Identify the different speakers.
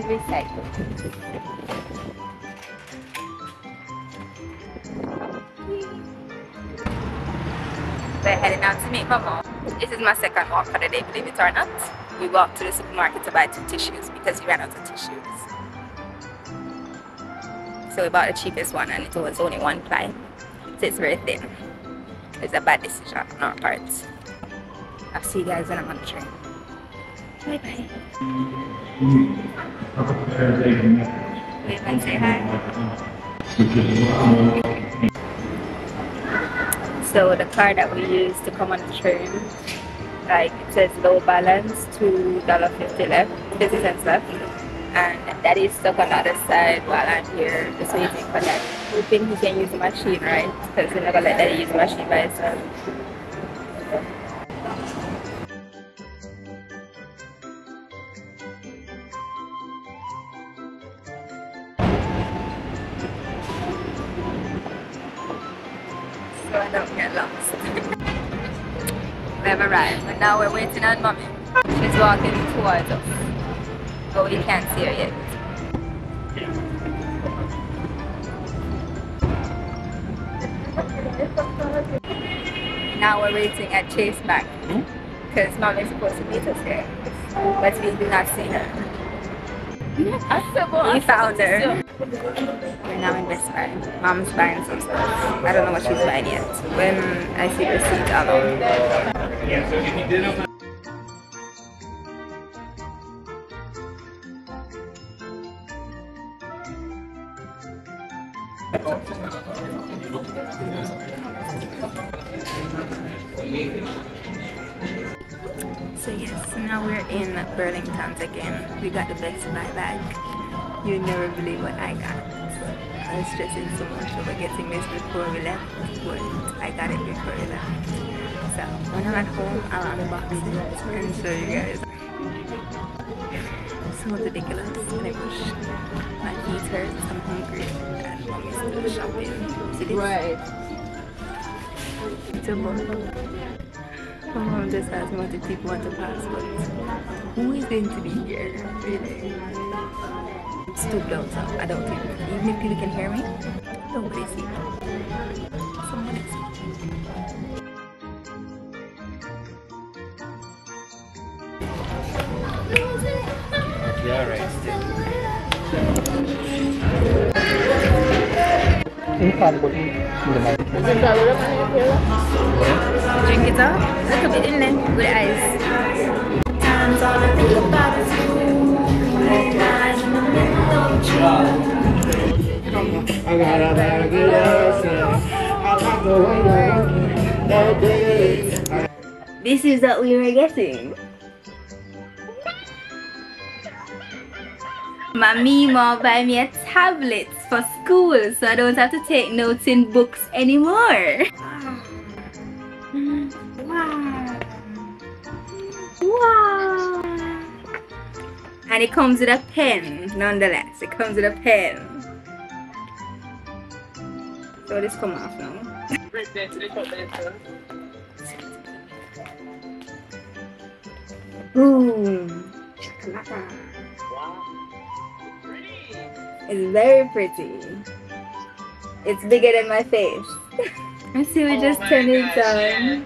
Speaker 1: recycle. We're heading out to meet my mom. This is my second walk for the day, believe it or not. We walked to the supermarket to buy 2 tissues because we ran out of tissues. So we bought the cheapest one and it was only 1 ply. So it's very thin. It's a bad decision on our part. I'll see you guys when I'm on the train. Bye bye. Wave and say hi. So the car that we used to come on the train, like it says low balance, $2.50 left, 50 cents left. And Daddy's stuck on the other side while I'm here just waiting for that. Hoping he can use the machine, right? Because we're not gonna let Daddy use the machine by himself. So I don't get lost. We have arrived and now we're waiting on Mommy. She's walking towards us, but we can't see her yet. Now we're waiting at Chase Bank because Mom is supposed to meet us here, but we do not see her. We found her. We're now in Best Buy. Mom's buying some stuff. I don't know what she's buying yet. When I see the receipt, I'll know. So yes, now we're in Burlington's again. We got the Best Buy bag. You'd never believe what I got. I was stressing so much over getting this before we left, but I got it before we left. So when I'm at home, I'll unbox it and show you guys. So ridiculous. When I push my feet hurt, I'm hungry, and Mommy's still shopping. See this? Right. It's a bundle. My mom just asked me what if people want to pass, but who is going to be here, really? It's too close up. I don't think, even if people can hear me, nobody see me. Somebody see me.
Speaker 2: Yeah, right.
Speaker 1: Drink it up, little bit in there with ice. Times all I think about is you. Lies in the middle of
Speaker 2: I got a bag of love.
Speaker 1: This is what we were getting. My Mima buy me a tablet for school so I don't have to take notes in books anymore. Wow. Wow. And it comes with a pen, nonetheless. It comes with a pen. So this come off now. Boom. It's very pretty. It's bigger than my face. Let's see, we just turn it on.